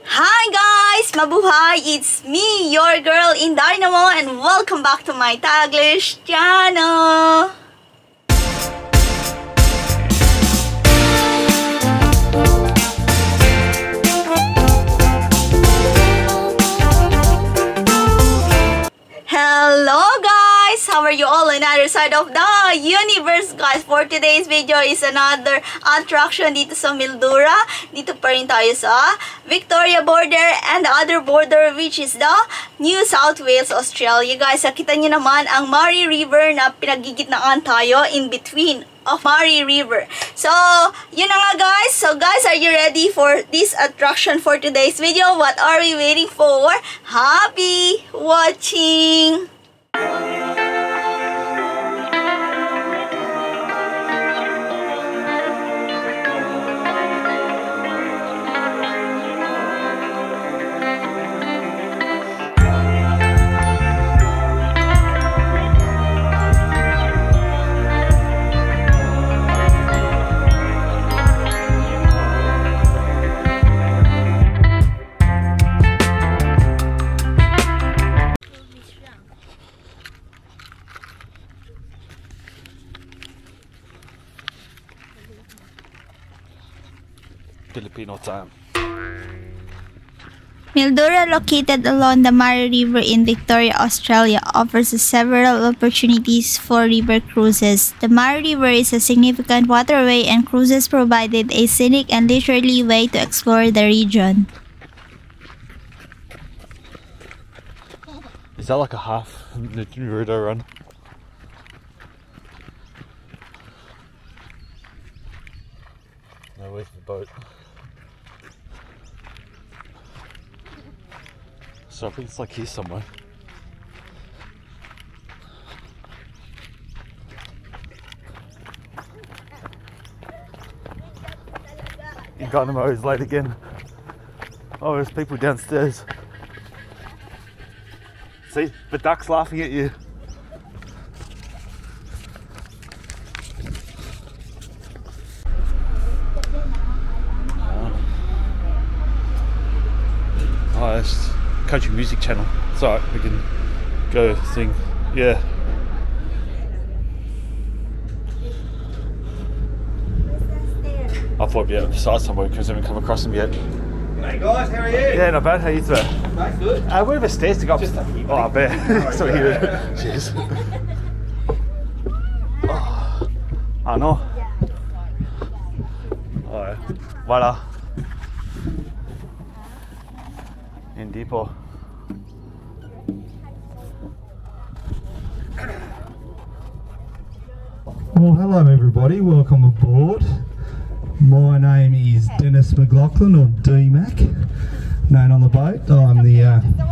Hi guys! Mabuhay! It's me, your girl InDaynaMo, and welcome back to my Taglish channel! Hello guys! How are you all on the other side of the universe, guys? For today's video is another attraction dito sa Mildura. Dito pa rin tayo sa Victoria border and the other border, which is the New South Wales, Australia. Guys, nakita nyo naman ang Murray River na pinagigitnaan tayo in between of Murray River. So, yun na nga guys. So guys, are you ready for this attraction for today's video? What are we waiting for? Happy watching! Filipino time. Mildura, located along the Murray River in Victoria, Australia, offers several opportunities for river cruises. The Murray River is a significant waterway, and cruises provided a scenic and leisurely way to explore the region. Is that like a half Naruto run? No, where's the boat? So I think it's like here somewhere. InDaynaMo is late again. Oh, there's people downstairs. See, the duck's laughing at you. Oh, it's country music channel. It's alright, we can go sing. Yeah. I thought I'd be out beside somewhere because I haven't come across them yet. Hey guys, how are you? Yeah, not bad. How are you today? Mate, good. Where are the stairs to go up? Just up here. Oh, I bet. So here. Cheers. Oh, I know. Alright. Voilà. In depot. Well, hello everybody, welcome aboard. My name is Dennis McLaughlin, or D-Mac, known on the boat. I'm the,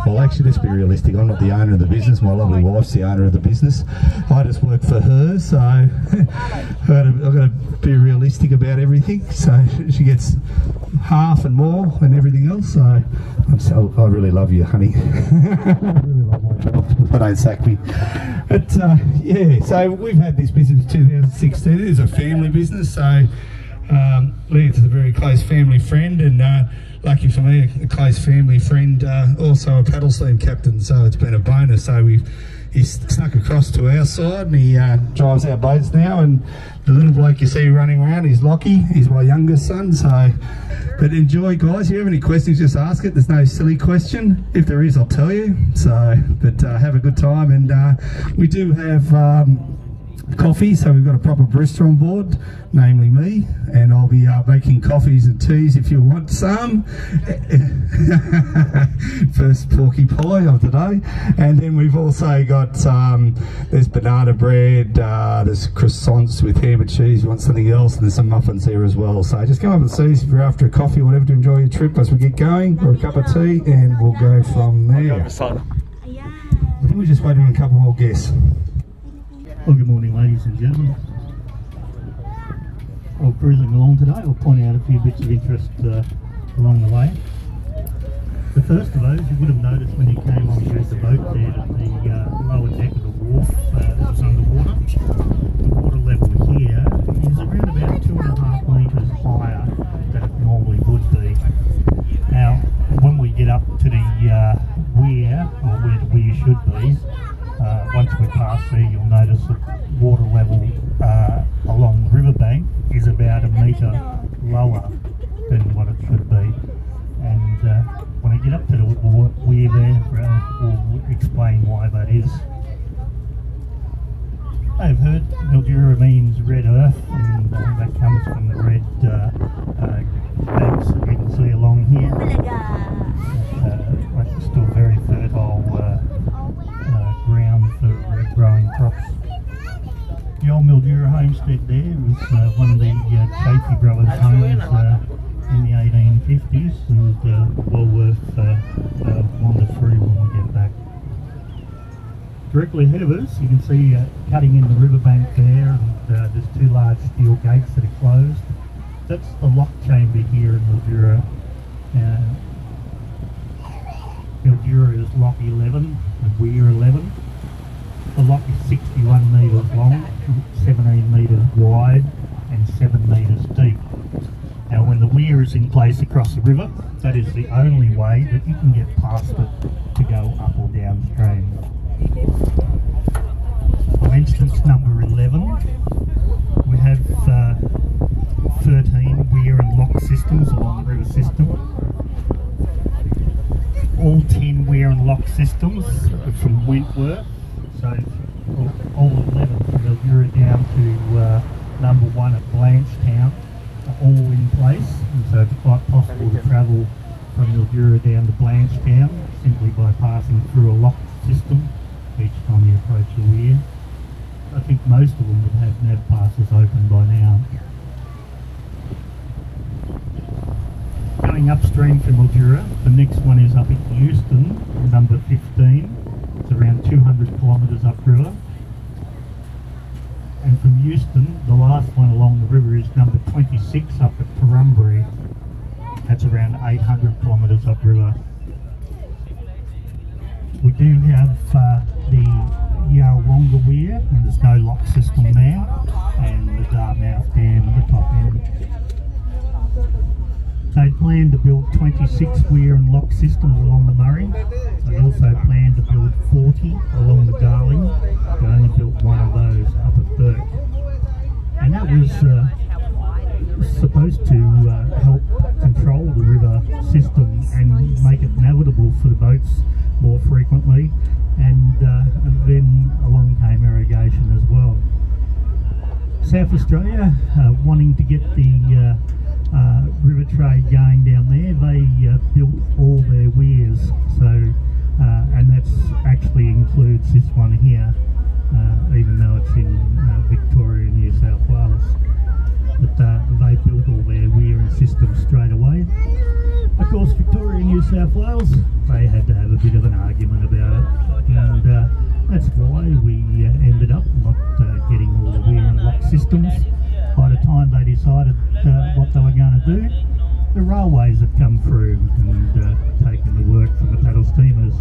well actually let's be realistic, I'm not the owner of the business, my lovely wife's the owner of the business. I just work for her, so I've got to be realistic about everything. So she gets half and more and everything else, so I really love you, honey. I really love my job, don't sack me. But yeah, so we've had this business since 2016. It is a family business, so Leah's a very close family friend, and lucky for me, a close family friend, also a paddle steam captain, so it's been a bonus. So he's snuck across to our side, and he drives our boats now, and the little bloke you see running around is Lockie. He's my youngest son. So but enjoy guys. If you have any questions, just ask it. There's no silly question. If there is, I'll tell you. So but have a good time, and we do have coffee, so we've got a proper barista on board, namely me, and I'll be making coffees and teas if you want some. First porky pie of the day. And then we've also got there's banana bread, there's croissants with ham and cheese. You want something else, and there's some muffins here as well. So just come up and see us if you're after a coffee or whatever to enjoy your trip as we get going, or a cup of tea, and we'll go from there. I think we're just waiting on a couple more guests. Well, good morning ladies and gentlemen. While cruising along today, I'll point out a few bits of interest along the way. The first of those, you would have noticed when you came on board the boat there that the lower deck of the wharf was underwater. The water level here is around about 2.5 metres higher than it normally would be. Now, water level along the riverbank is about a metre lower than what it should be. And when I get up to the weir there, we'll explain why that is. I've heard Mildura means red earth, and that comes from the red banks that you can see along here. It's still very fertile ground for growing crops. The old Mildura homestead there was one of the Chafee brothers' homes in the 1850s, and well worth wander through when we get back. Directly ahead of us you can see cutting in the riverbank there, and there's two large steel gates that are closed. That's the lock chamber here in Mildura. Mildura is lock 11 and weir 11. The lock is 61 metres long, 17 metres wide and 7 metres deep. Now when the weir is in place across the river, that is the only way that you can get past it to go up or downstream. For instance number 11, we have 13 weir and lock systems along the river system. All 10 weir and lock systems are from Wentworth, so all 11 from Mildura down to number 1 at Blanchetown are all in place, and so it's quite possible to travel from Mildura down to Blanchetown simply by passing through a lock system each time you approach the weir. I think most of them would have nav passes open by now. Going upstream from Mildura, the next one is up at Euston, number 15. It's around 200 kilometres upriver. And from Euston, the last one along the river is number 26 up at Corumbury. That's around 800 kilometres upriver. We do have the Yarrawonga Weir, and there's no lock system there, and the Dartmouth Dam at the top end. They plan to build 26 weir and lock systems along the Murray. They also plan to build 40 along the Darling. They only built one of those up at Burke. And that was supposed to help control the river system and make it navigable for the boats more frequently. And then along came irrigation as well. South Australia, wanting to get the river trade going down there, they built all their weirs, so and that's actually includes this one here, even though it's in Victoria, New South Wales. But they built all their weir and systems straight away. Of course, Victoria and New South Wales, they had to have a bit of an argument about it, and that's why we ended up not getting all the weir and lock systems. By the time they decided what they were going to do, the railways had come through and taken the work from the paddle steamers,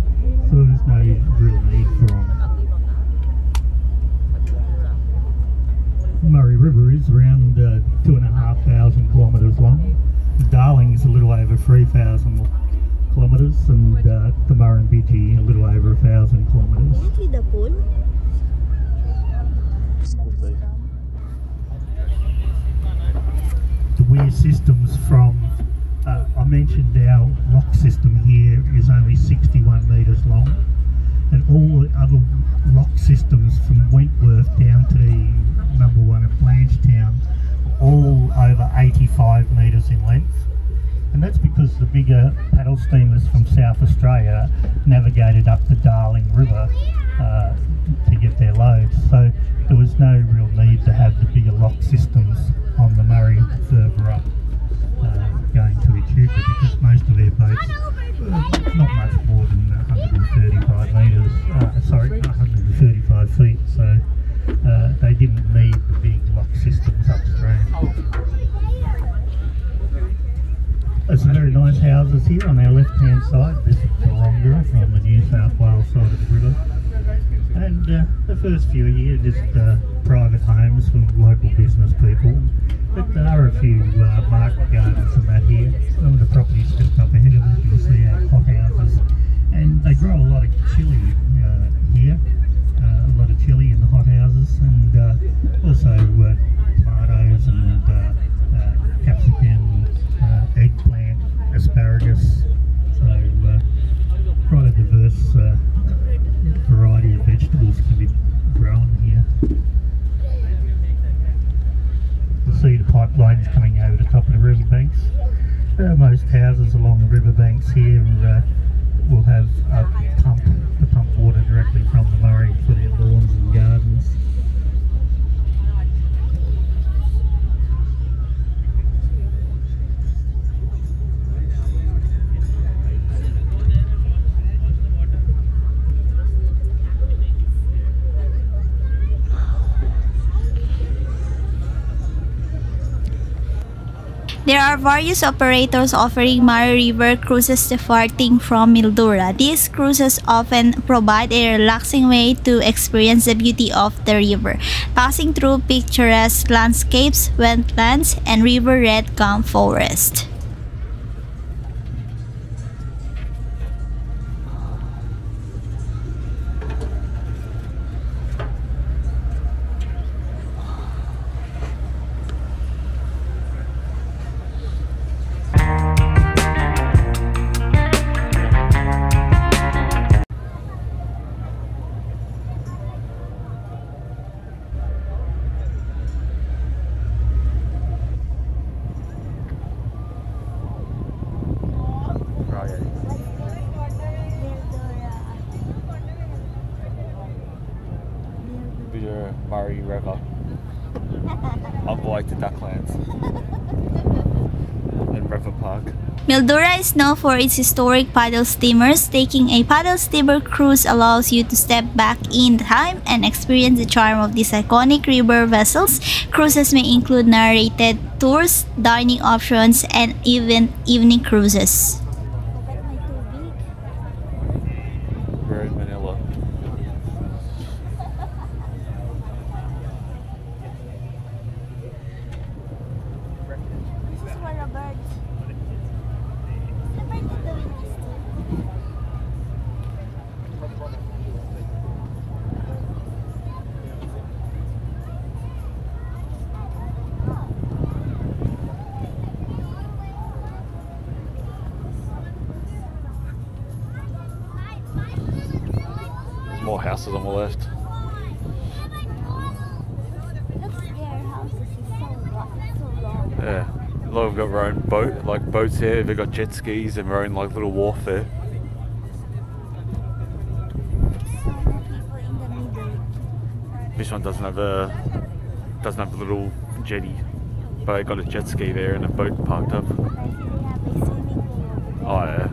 so there was no real need for them. Murray River is around 2,500 kilometres long. The Darling is a little over 3,000 kilometres, and the Murrumbidgee a little over 1,000 kilometres. The weir systems from, I mentioned our lock system here is only 61 metres long, and all the other lock systems from Wentworth down to the number 1 at Blanchetown are all over 85 metres in length. And that's because the bigger paddle steamers from South Australia navigated up the Darling River to get their loads. So there was no real need to have the bigger lock systems on the Murray further up going to Echuca, because most of their boats were not much more than 135 metres, 135 feet, so they didn't need the big lock systems upstream. There's some very nice houses here on our left hand side. This is Taronga on the New South Wales side of the river. And the first few here are just private homes from local business people. But there are a few market gardens and that here. Some of the properties just up ahead of us, you'll see our hothouses. And they grow a lot of chilli here, a lot of chilli in the hothouses. And There are various operators offering Mari River cruises departing from Mildura. These cruises often provide a relaxing way to experience the beauty of the river, passing through picturesque landscapes, wetlands, and river-red gum forest. Murray River on the way to Ducklands and River Park. Mildura is known for its historic paddle steamers. Taking a paddle steamer cruise allows you to step back in time and experience the charm of these iconic river vessels. Cruises may include narrated tours, dining options, and even evening cruises. We're in Manila. More houses on the left. Yeah, a lot of them got their own boats here. They've got jet skis and their own little wharf there. This one doesn't have a little jetty, but it got a jet ski there and a boat parked up. Oh yeah.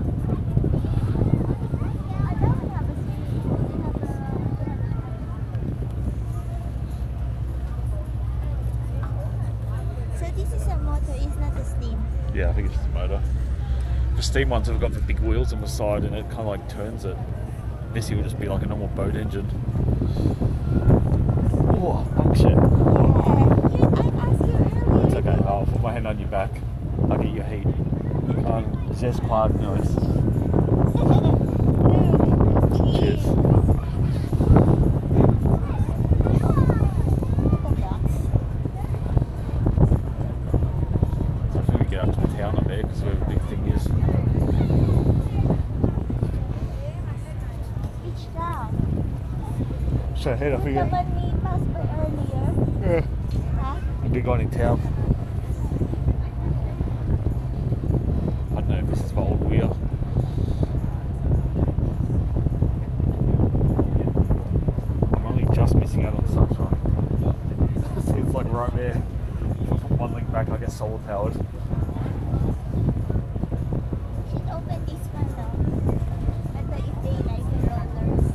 Yeah, I think it's just a motor. The steam ones have got the big wheels on the side and it kind of turns it. This here will just be like a normal boat engine. Oh, fuck shit. It's okay, I'll put my hand on your back. I'll get your heat. It's just quiet noise. Cheers. So head up again. Yeah. A big one in town. I don't know if this is the old wheel. I'm only just missing out on the sunshine. It's like right there. If I put one link back, I get solar powered. Should open this one though. I thought if they like the rollers.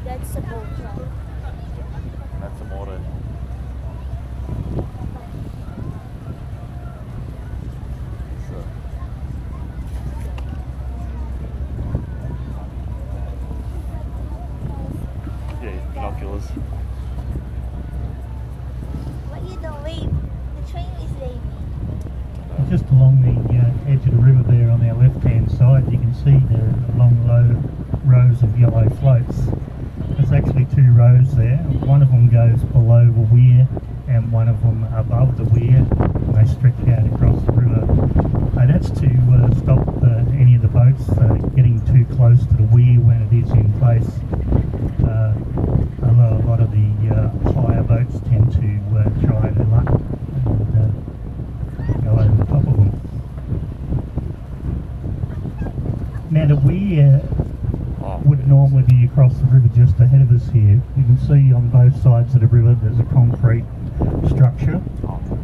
That's a boat truck. That's a motor. Yeah, binoculars. What you don't wave? The train is waving. Just along the edge of the river there on our left hand side, you can see there a long low rows of yellow floats. There's actually 2 rows there. One of them goes below the weir and one of them above the weir, and they stretch out across the river. That's to stop any of the boats getting too close to the weir when it is in place. A lot of the higher boats tend to try their luck and go over the top of them. Now the weir would normally be across the river just ahead of us here. You can see on both sides of the river there's a concrete structure.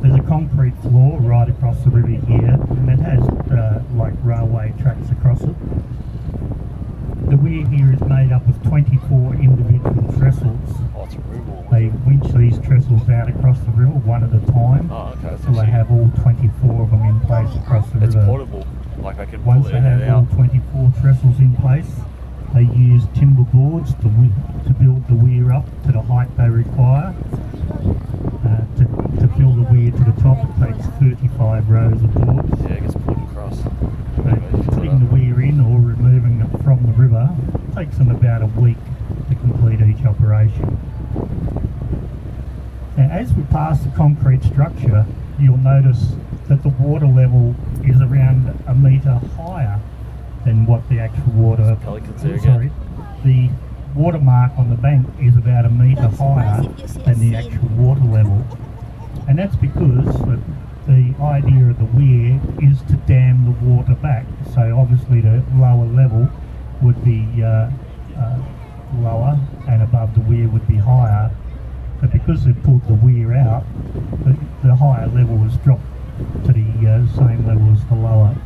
There's a concrete floor right across the river here, and it has like railway tracks across it. The weir here is made up of 24 individual trestles. They winch these trestles out across the river one at a time. So they have all 24 of them in place across the river. It's portable. Like they can pull Once it they in and have all out. 24 trestles in place, they use timber boards to build the weir up to the height they require. To build the weir to the top, it takes 35 rows of boards. Yeah, it gets pulled across. Putting the weir in or removing it from the river takes them about a week to complete each operation. Now, as we pass the concrete structure, you'll notice that the water level is around a metre higher than what the actual water. Pelicans there Sorry, the water mark on the bank is about a metre higher than the actual water level, and that's because the idea of the weir is to dam the water back. So obviously the lower level would be lower, and above the weir would be higher. But because they've pulled the weir out, the higher level has dropped to the same level as the lower.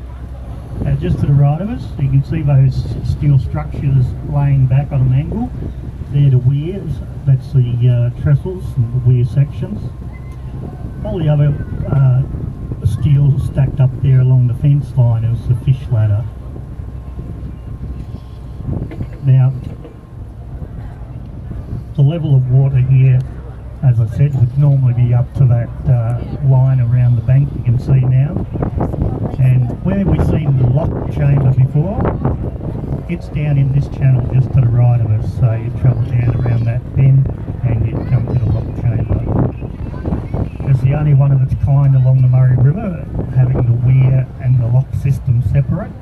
Just to the right of us, you can see those steel structures laying back on an angle. They're the weirs, that's the trestles and the weir sections. All the other steel stacked up there along the fence line is the fish ladder. Now, the level of water here, as I said, would normally be up to that line around the bank you can see now. And where we've seen the lock chamber before, it's down in this channel just to the right of us. So you travel down around that bend and you come to the lock chamber. It's the only one of its kind along the Murray River, having the weir and the lock system separate.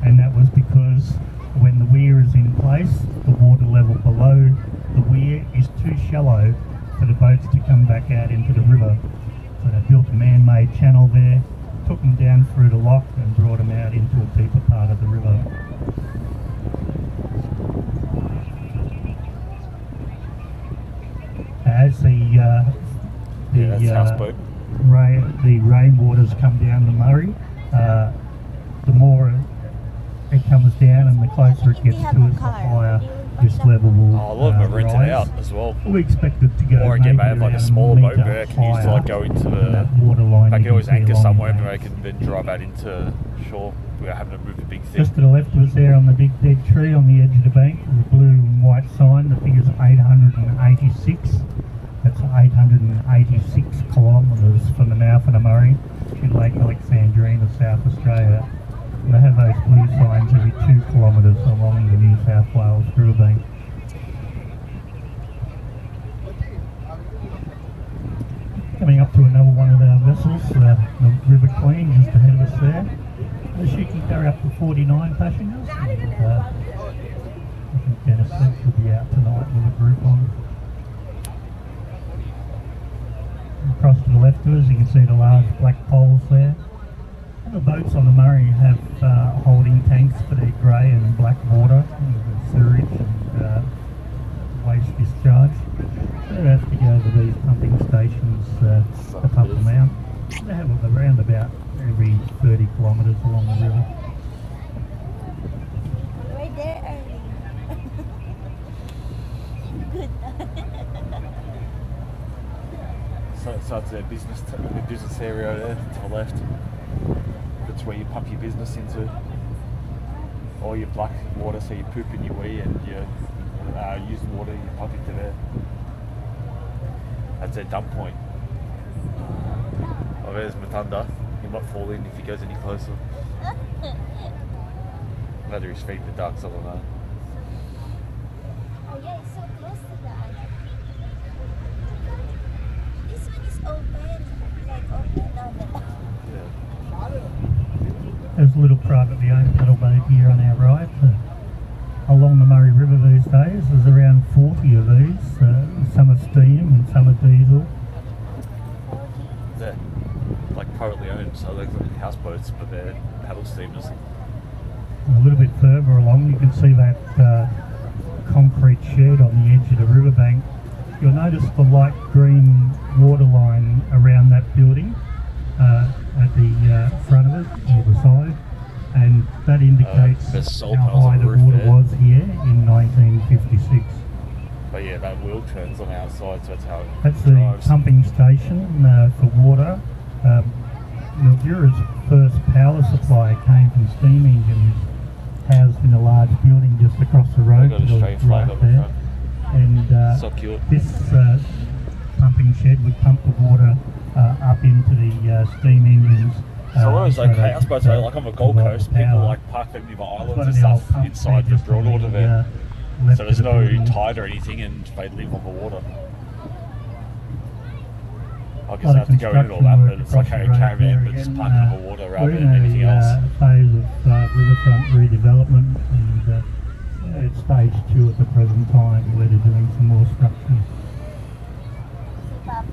And that was because when the weir is in place, the water level below the weir is too shallow for the boats to come back out into the river. So they built a man-made channel there, took them down through the lock and brought them out into a deeper part of the river. As the rainwaters come down the Murray, the more it comes down and the closer it gets to us, the higher this level will A lot of them are rented rise. out as well. We expect it to go Or again, maybe they have like a around smaller boat metre where they can use to like go into than the. that water line They you can always see anchor along somewhere the and bank. they can then drive out into shore without having to move the big thing. Just to the left of us there on the big dead tree on the edge of the bank, the blue and white sign, the figure's 886. That's 886 kilometres from the mouth of the Murray to Lake Alexandrina, South Australia. And they have those blue signs every 2 kilometres along the New South Wales riverbank. Coming up to another one of our vessels, the River Queen, just ahead of us there. She can carry up to 49 passengers. And, I think Dennis said she'll be out tonight with a group on. Across to the left of us, you can see the large black poles there. And the boats on the Murray have holding tanks for their grey and black water, sewage and waste discharge. So they have to go to these pumping stations to pump them out. They have them around about every 30 kilometres along the river. Right there early. Good. So it's their business area there to the left. That's where you pump your business into. All your black water, so you poop in your wee and you use water, you pump into there. That's their dump point. Oh, there's Matunda. He might fall in if he goes any closer. Whether he's feeding the ducks, I don't know. There's a little privately owned paddle boat here on our right. Along the Murray River these days, there's around 40 of these. Some are steam and some are diesel. They're like privately owned, so they're like houseboats, but they're paddle steamers. A little bit further along, you can see that concrete shed on the edge of the riverbank. You'll notice the light green waterline around that building at the front of it, or the side, and that indicates how high the water was here in 1956. But yeah, that wheel turns on the outside, so that's how it That's drives. the pumping station for water. Mildura's first power supply came from steam engines housed in a large building just across the road. Got a straight flag on the front. And So cute. this pumping shed would pump the water up into the steam engines. So one of those like that, houseboats, like on the Gold Coast, people like park them near the islands and stuff inside the broadwater there. So there's no tide or anything, and they live on the water. I guess I have to go into all that, but it's like a caravan, but just parking on the water rather than anything else. We're in a phase of riverfront redevelopment, and it's stage 2 at the present time, where they're doing some more structures.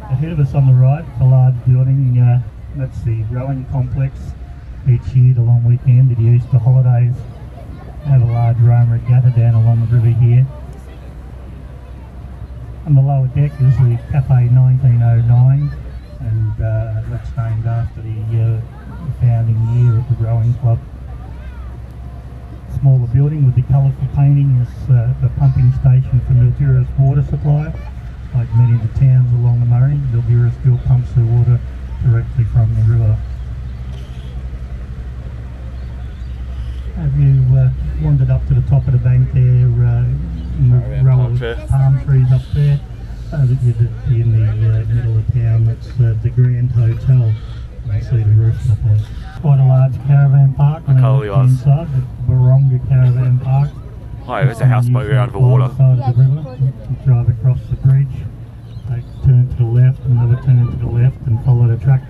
Ahead of us on the right, a large building, that's the rowing complex. Each year, the long weekend of the Easter holidays, have a large rowing regatta down along the river here. On the lower deck is the Cafe 1909, and that's named after the founding year of the rowing club. Smaller building with the colourful painting is the pumping station for Mildura's water supply. Like many of the towns along the Murray, Mildura still pumps their water directly from the river. Have you wandered up to the top of the bank there, in the row of palm trees up there? You'd be in the middle of town. That's the Grand Hotel. You can see the rooftop of it. Quite a large caravan park on the inside, the Baronga Caravan Park. Hi, there's a houseboat around the water. Side of the river. You drive across the bridge, turn to the left, another turn to the left, and follow the track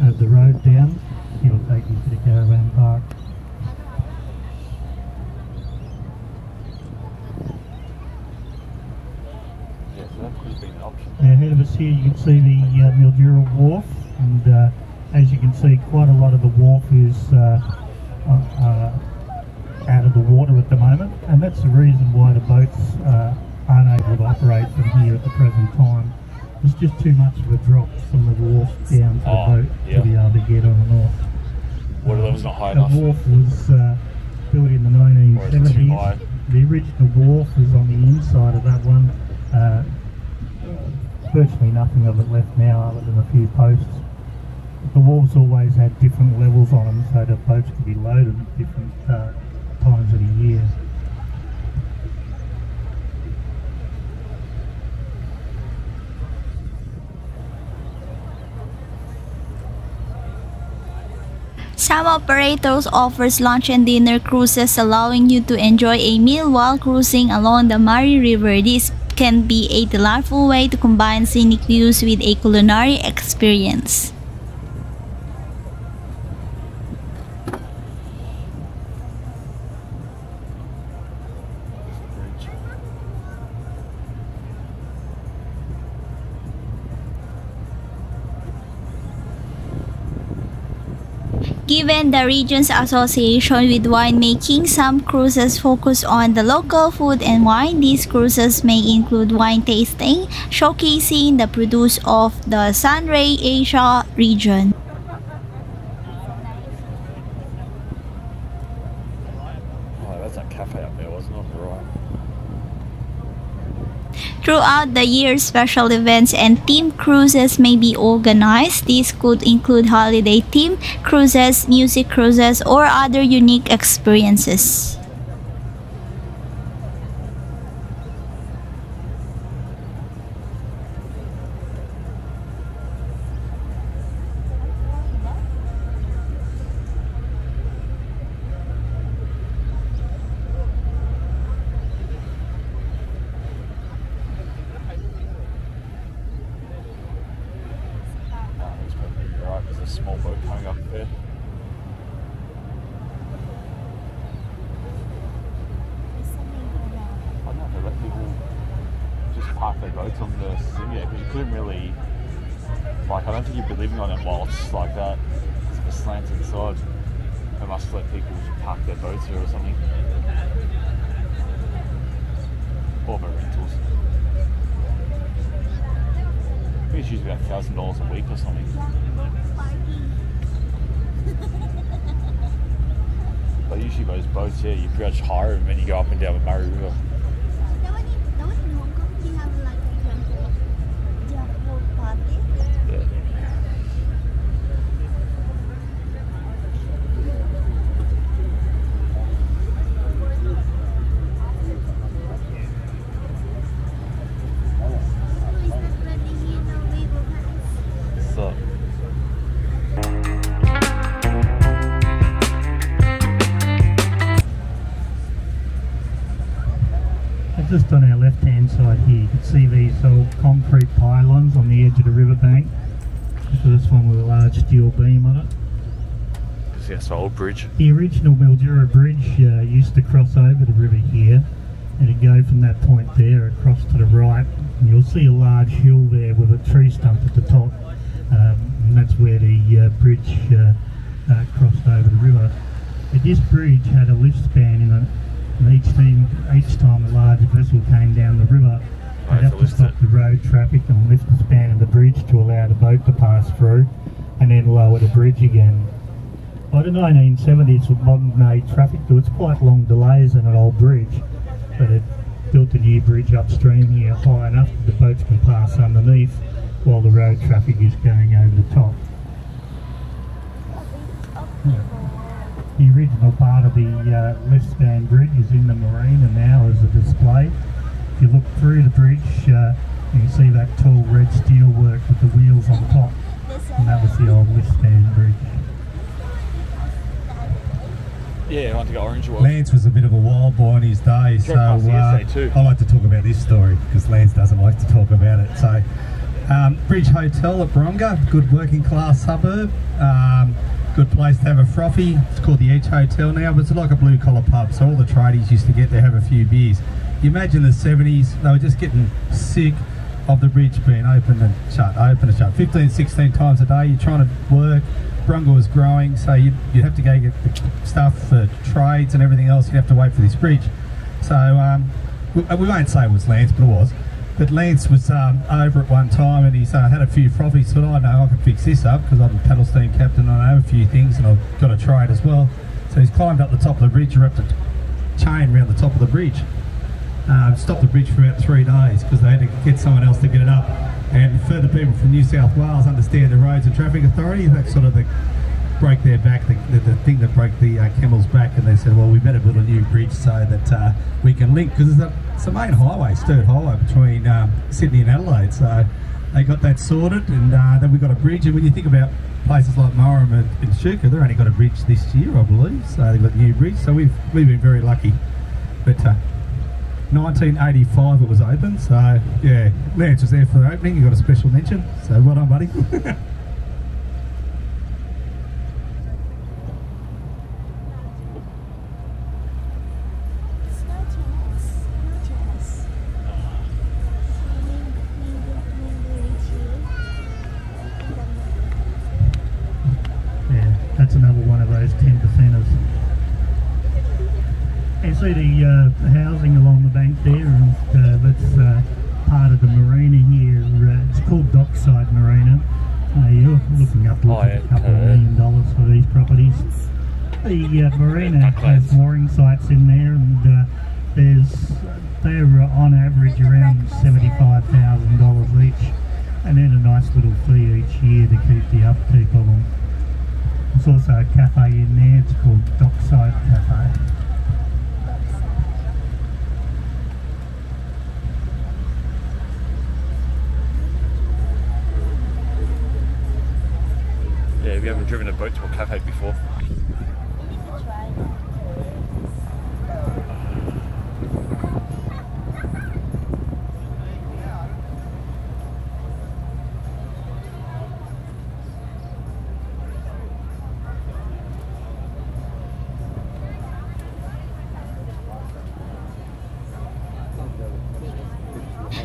of the road down. It'll take you to the caravan park. Yeah, so that could have been an option. Ahead of us here you can see the Mildura Wharf, and as you can see, quite a lot of the wharf is out of the water at the moment, and that's the reason why the boats aren't able to operate from here at the present time. There's just too much of a drop from the wharf down to the boat to be able to get on and off. Water level's not high enough. The wharf was built in the 1970s. The original wharf is on the inside of that one. Virtually nothing of it left now other than a few posts. The wharves always had different levels on them, so the boats could be loaded at different times of the year. Some operators offers lunch and dinner cruises, allowing you to enjoy a meal while cruising along the Murray River. This can be a delightful way to combine scenic views with a culinary experience. Given the region's association with winemaking, some cruises focus on the local food and wine. These cruises may include wine tasting, showcasing the produce of the Sunray Asia region. Oh, that's that cafe up there, wasn't it? Right. Throughout the year, special events and themed cruises may be organized. These could include holiday-themed cruises, music cruises, or other unique experiences. Right, there's a small boat coming up there. park their boats on the thing yet, because you couldn't really, like, I don't think you'd be living on it while it's like that. It's a slanted side. They must let people park their boats here or something. Or for rentals. I think it's usually about $1,000 a week or something. But usually those boats, yeah, you pretty much hire them and you go up and down the Murray River. Just on our left hand side here, you can see these old concrete pylons on the edge of the riverbank. The first one with a large steel beam on it. Yes, old bridge. The original Mildura Bridge used to cross over the river here, and it'd go from that point there across to the right, and you'll see a large hill there with a tree stump at the top, and that's where the bridge crossed over the river. But this bridge had a lift span in it, and each time a large vessel came down the river, they'd have to stop the road traffic and lift the span of the bridge to allow the boat to pass through, and then lower the bridge again. By the 1970s, with modern day traffic, there was quite long delays in an old bridge, but it built a new bridge upstream here high enough that the boats can pass underneath while the road traffic is going over the top. The original part of the lift span bridge is in the marina now as a display. If you look through the bridge, you can see that tall red steel work with the wheels on top, and that was the old lift span bridge. Yeah, I want to go orange. Lance was a bit of a wild boy in his day, so I like to talk about this story because Lance doesn't like to talk about it. So, Bridge Hotel at Baronga, good working class suburb. Good place to have a frothy. It's called the Edge Hotel now, but it's like a blue collar pub, so all the tradies used to get there, have a few beers. You imagine the 70s, they were just getting sick of the bridge being open and shut, 15, 16 times a day. You're trying to work. Baronga was growing, so you'd have to go get the stuff for trades and everything else. You'd have to wait for this bridge. So we won't say it was Lance, but it was. But Lance was over at one time, and he's had a few frothies. Thought, I know I can fix this up because I'm a paddle steam captain and I know a few things, and I've got a trade as well. So he's climbed up the top of the bridge, wrapped a chain around the top of the bridge. Stopped the bridge for about 3 days because they had to get someone else to get it up. And further people from New South Wales understand the Roads and Traffic Authority. That's sort of the broke their back, the thing that broke the camel's back, and they said, well, we better build a new bridge so that we can link, because it's a main highway, Sturt Highway, between Sydney and Adelaide. So they got that sorted, and then we got a bridge. And when you think about places like Murray and Shuka, they've only got a bridge this year, I believe. So they've got a new bridge. So we've been very lucky. But 1985 it was open. So yeah, Lance was there for the opening. You got a special mention. So well done, buddy. That's another one of those 10%ers. You see the housing along the bank there, and that's part of the marina here. It's called Dockside Marina. You're looking up to a couple of $1 million for these properties. The marina has mooring sites in there, and they're on average around $75,000 each, and then a nice little fee each year to keep the upkeep of them. There's also a cafe in there, it's called Dockside Cafe. Yeah, we haven't driven a boat to a cafe before.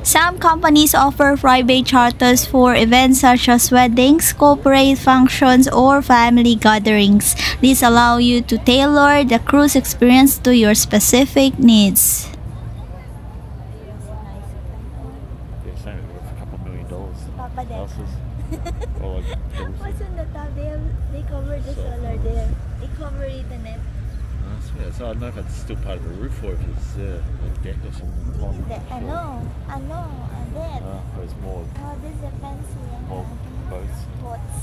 Some companies offer private charters for events such as weddings, corporate functions, or family gatherings. These allow you to tailor the cruise experience to your specific needs. Yeah, saying it's worth a couple $1 million. Papa Dad. Houses. Or like What's on the top? They covered the solar there. They covered it in it. yeah, so I don't know if that's still part of the roof or if it's a deck or something. I know, and then. There's more Oh, this is a fancy boats. boats.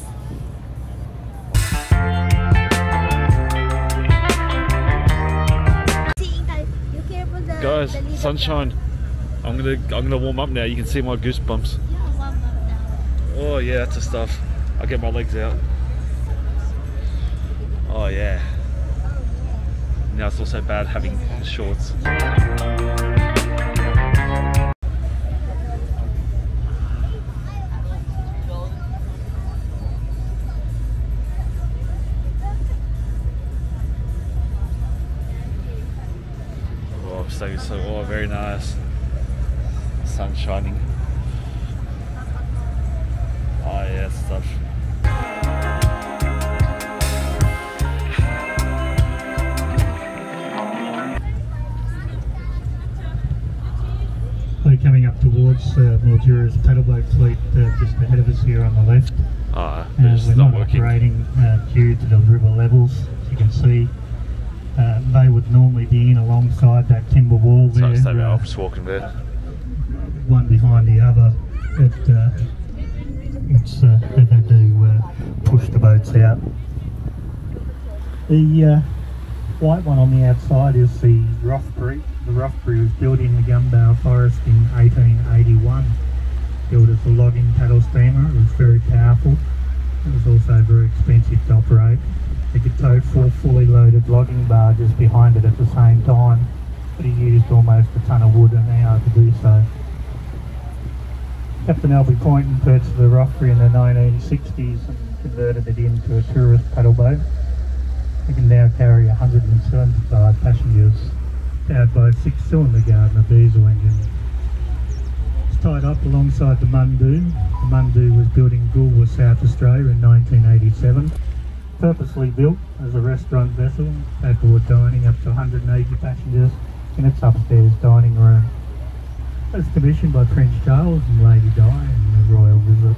You careful the Guys, the lid sunshine. I'm gonna warm up now. You can see my goosebumps. Yeah, warm up now. Oh yeah, that's the stuff. I'll get my legs out. Oh yeah. Now it's also bad having shorts. Oh, very nice. Sun shining. Oh yeah, stuff. We're coming up towards Mildura's paddle boat fleet just ahead of us here on the left. It's we're not not working. operating due to the river levels. As you can see, they would normally be in alongside that timber wall So there, I'm just walking there. one behind the other. They've had to push the boats out. The white one on the outside is the Rothbury. The Rothbury was built in the Gumbau Forest in 1881. Built as a logging paddle steamer. It was very powerful. It was also very expensive to operate. It could tow 4 fully loaded logging barges behind it at the same time, but he used almost a ton of wood an hour to do so. Captain Albie Poynton purchased the Rothbury in the 1960s and converted it into a tourist paddle boat. It can now carry 175 passengers, powered by a 6-cylinder Gardner diesel engine. It's tied up alongside the Mundu. The Mundu was built in Goolwa, South Australia in 1987. Purposely built as a restaurant vessel, capable of dining up to 180 passengers in its upstairs dining room. It was commissioned by Prince Charles and Lady Di in the royal visit.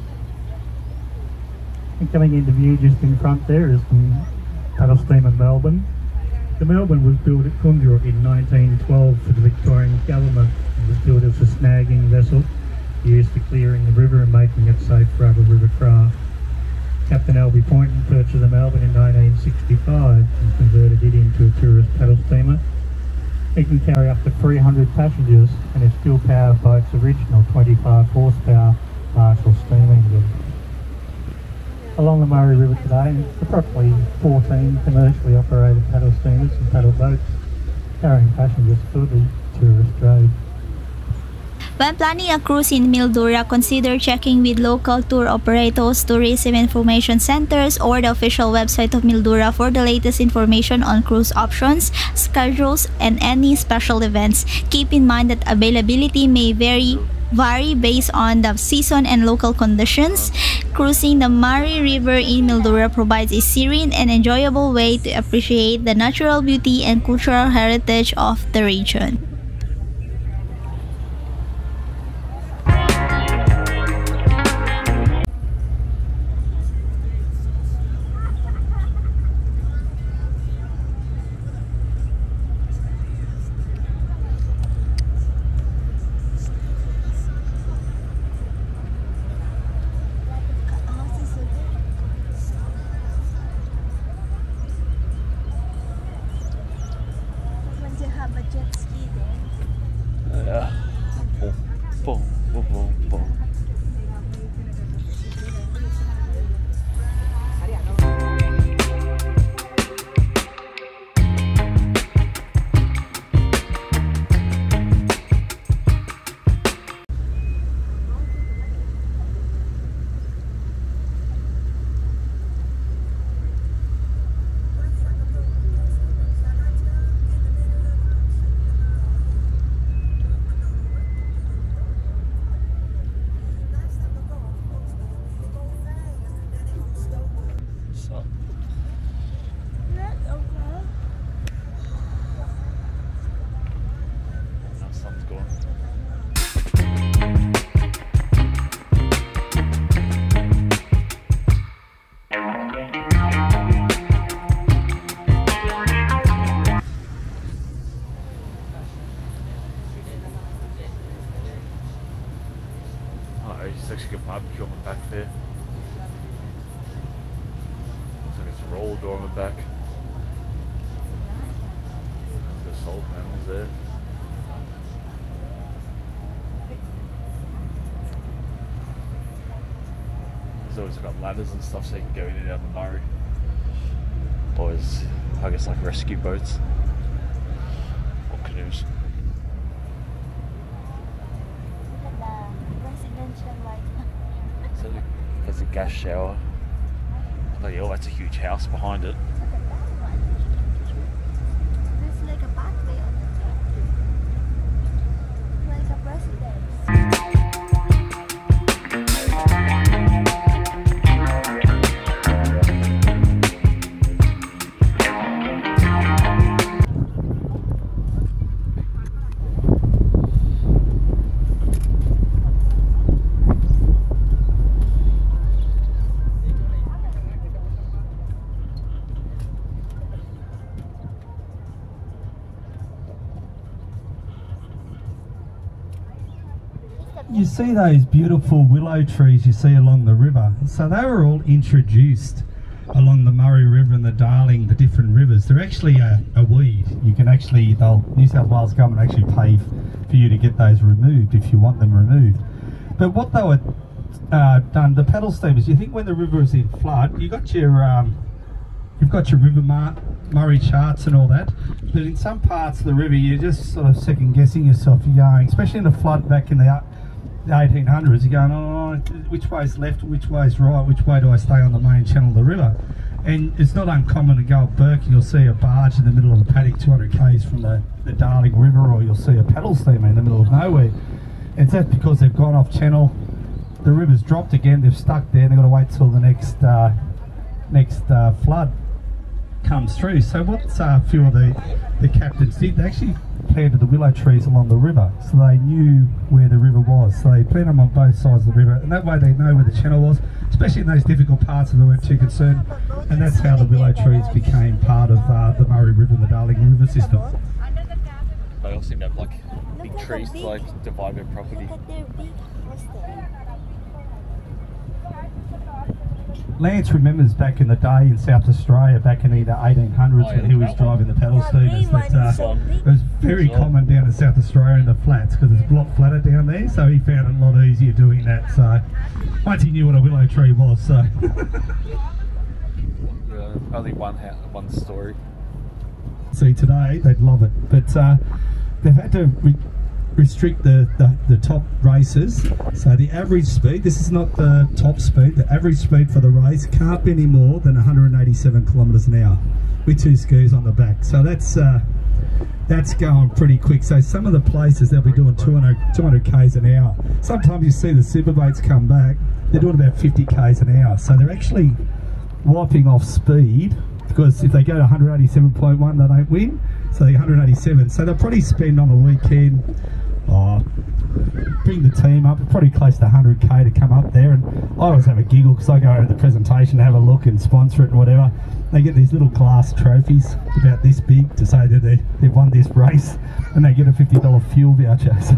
And coming into view just in front there is the paddle steamer Melbourne. The Melbourne was built at Kundra in 1912 for the Victorian government. It was built as a snagging vessel used for clearing the river and making it safe for other river craft. Captain Albie Poynton purchased the Melbourne in 1965 and converted it into a tourist paddle steamer. It can carry up to 300 passengers and is still powered by its original 25 horsepower Marshall steam engine. Along the Murray River today, approximately 14 commercially operated paddle steamers and paddle boats carrying passengers for the tourist trade. When planning a cruise in Mildura, consider checking with local tour operators, tourism information centers, or the official website of Mildura for the latest information on cruise options, schedules, and any special events. Keep in mind that availability may vary based on the season and local conditions. Cruising the Murray River in Mildura provides a serene and enjoyable way to appreciate the natural beauty and cultural heritage of the region. It's actually got barbecue on the back there. Looks like it's a roller door on the back. There's solar panels there. It's always got ladders and stuff so you can go in and out of the Murray. Or as, I guess, like rescue boats or canoes. So there's a gas shower. Oh yeah, that's a huge house behind it. There's like a pathway on the top. Like a president. You see those beautiful willow trees you see along the river. So they were all introduced along the Murray River and the Darling, the different rivers. They're actually a weed. You can actually, New South Wales government actually pay for you to get those removed if you want them removed. But what they were done, the paddle steamers, you think when the river is in flood, you've got your river Murray charts and all that, but in some parts of the river you're just sort of second guessing yourself. You're going, especially in the flood back in the 1800s, you're going, oh, which way's left, which way's right, which way do I stay on the main channel of the river? And it's not uncommon to go up Burke and you'll see a barge in the middle of a paddock 200 k's from the Darling River, or you'll see a paddle steamer in the middle of nowhere. And that's because they've gone off channel, the river's dropped again, they've stuck there, and they've got to wait till the next flood comes through. So what a few of the captains did, they actually planted the willow trees along the river so they knew where the river was. So they planted them on both sides of the river, and that way they know where the channel was, especially in those difficult parts where they weren't too concerned. And that's how the willow trees became part of the Murray River and the Darling River system. They all seem to have like big trees to like divide their property. Lance remembers back in the day in South Australia, back in the 1800s, when he was driving the paddle steamers, that it was very common down in South Australia in the flats, because it's a lot flatter down there, so he found it a lot easier doing that. So once he knew what a willow tree was, so only one story. See, today they'd love it, but they've had to restrict the top races. So the average speed, this is not the top speed, the average speed for the race can't be any more than 187 kilometres an hour with 2 skis on the back. So that's going pretty quick. So some of the places they'll be doing 200 k's an hour. Sometimes you see the super boats come back, they're doing about 50 k's an hour. So they're actually wiping off speed, because if they go to 187.1 they don't win, so they're 187. So they'll probably spend on the weekend, bring the team up, probably close to 100k to come up there. And I always have a giggle because I go over the presentation to have a look and sponsor it and whatever. They get these little glass trophies about this big to say that they've won this race, and they get a $50 fuel voucher. So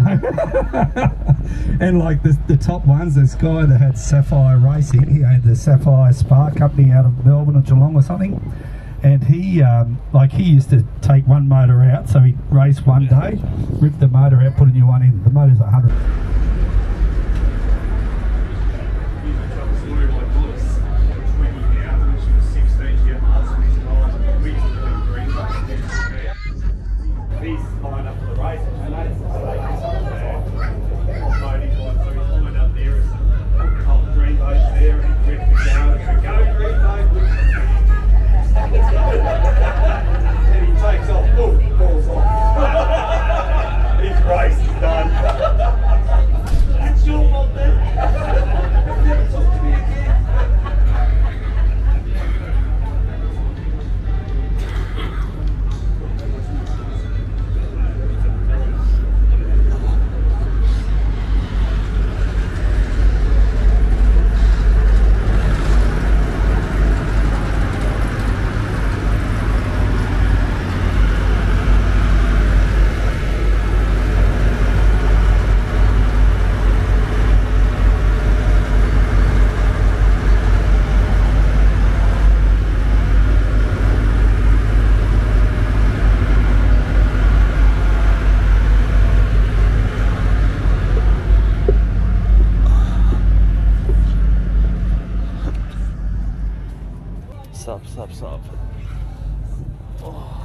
and like the top ones, this guy that had Sapphire Racing, he owned the Sapphire Spark company out of Melbourne or Geelong or something. And he used to take one motor out, so he'd race one day, rip the motor out, put a new one in. The motor's 100. He's lined up for the race, and so he's lined up there with some green boats there, and he's ready to go green boat. And he takes off, boom, falls off. His race is done. Sup. Oh.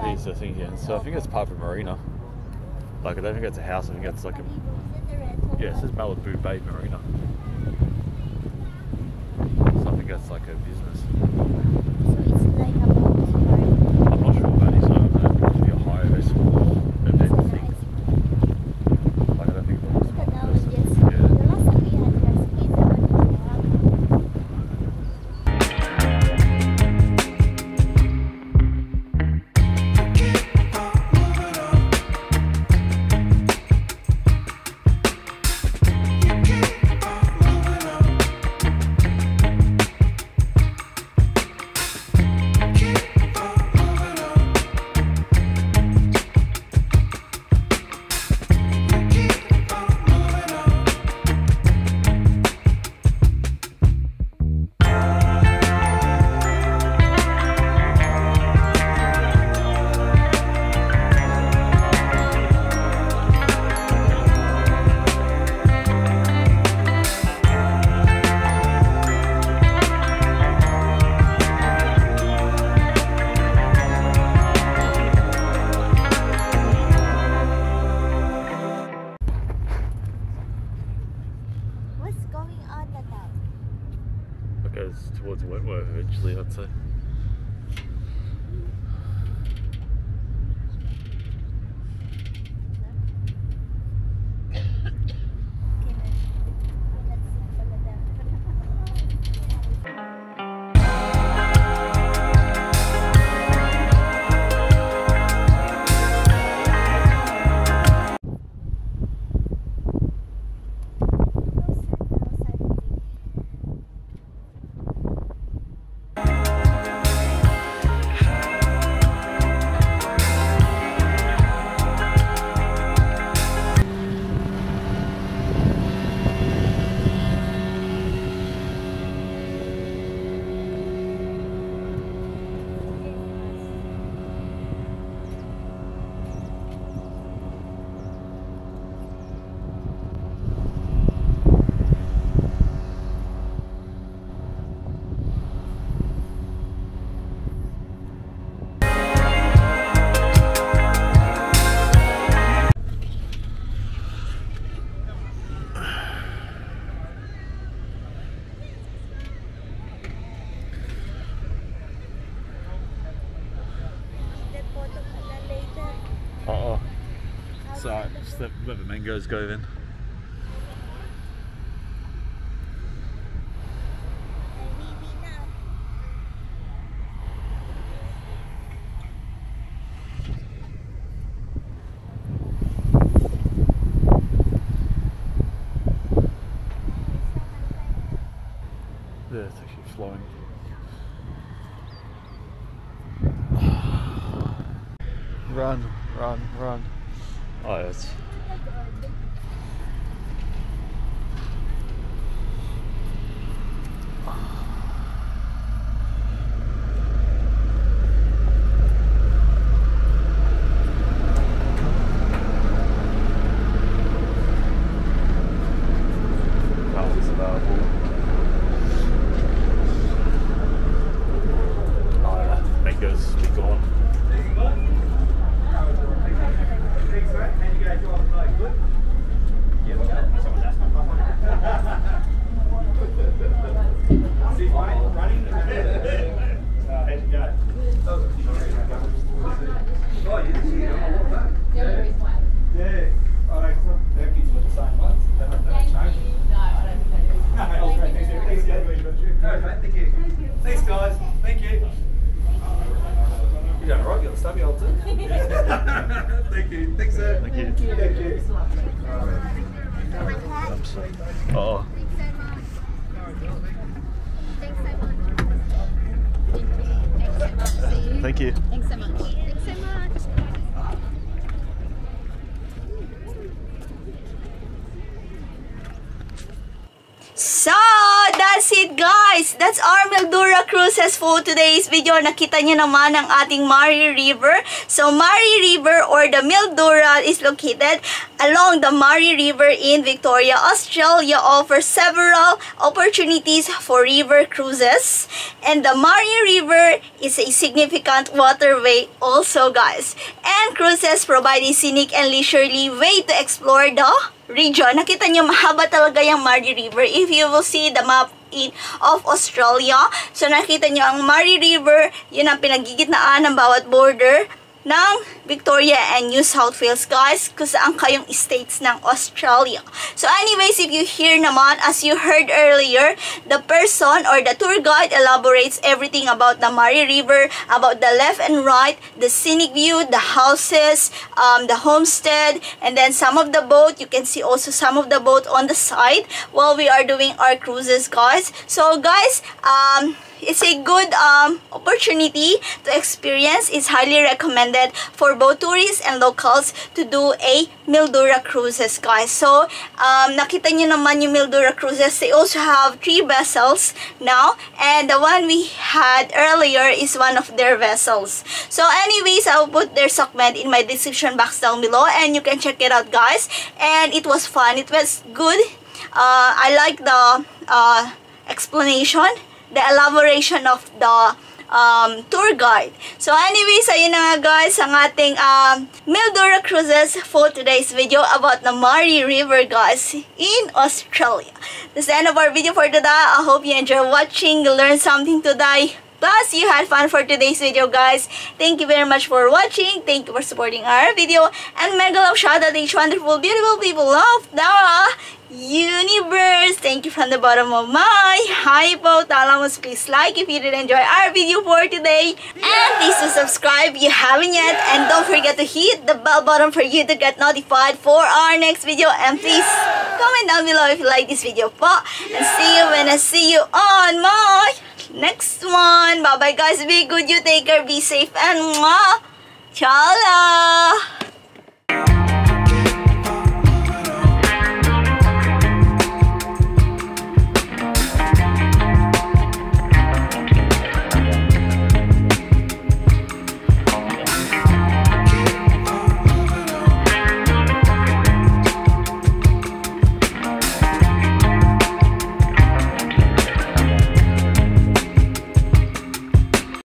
Here's the thing here. So I think it's part of a marina. Like, I don't think it's a house. I think it's like a... Yeah, it says Mabuhay Marina. So I think that's like a business. So it's like a boat. I'm not sure about it. So I don't know if it's be a higher vessel event thing. Like, I don't think it's one person. Yeah. Goes towards Wentworth eventually, I'd say. So just let the mangoes go then. Yeah, it's actually flowing. Run. Oh, it's... Thanks guys, thank you. You're doing alright, you got the stubby old too. Thank you, thanks sir. Thank you. Thank you. I'm sorry. Oh. Thank you. Thanks so much. Thanks so much. So, that's that's it guys. That's our Mildura Cruises for today's video. Nakita niyo naman ang ating Mari River. So Mari River or the Mildura is located along the Mari River in Victoria, Australia. Offers several opportunities for river cruises. And the Mari River is a significant waterway also guys. And cruises provide a scenic and leisurely way to explore the region. Nakita nyo, mahaba talaga yung Mari River. If you will see the map of Australia, so nakita nyo ang Mari River, yun ang pinagigitnaan ng bawat border ng Victoria and New South Wales guys, kung saan kayong states ng Australia. So anyways, if you hear naman, as you heard earlier, the person or the tour guide elaborates everything about the Mari River, about the left and right, the scenic view, the houses, the homestead, and then some of the boat. You can see also some of the boat on the side while we are doing our cruises guys. So guys, it's a good opportunity to experience. It's highly recommended for both tourists and locals to do a Mildura Cruises guys. So nakita nyo naman yung Mildura Cruises. They also have 3 vessels now, and the one we had earlier is one of their vessels. So anyways, I'll put their segment in my description box down below and you can check it out guys. And it was fun. It was good. I like the explanation, the elaboration of the tour guide. So anyways, ayun na nga guys ang ating Mildura Cruises for today's video about the Mari River guys in Australia. That's the end of our video for today. I hope you enjoyed watching, you learned something today. Plus, you had fun for today's video, guys. Thank you very much for watching. Thank you for supporting our video. And mega love shout out to each wonderful, beautiful people of the universe. Thank you from the bottom of my hypothalamus. Please like if you did enjoy our video for today. And please to subscribe if you haven't yet. And don't forget to hit the bell button for you to get notified for our next video. And please comment down below if you like this video po. And see you when I see you on my next one. Bye bye guys. Be good. You take care. Be safe. And mwah. Ciao.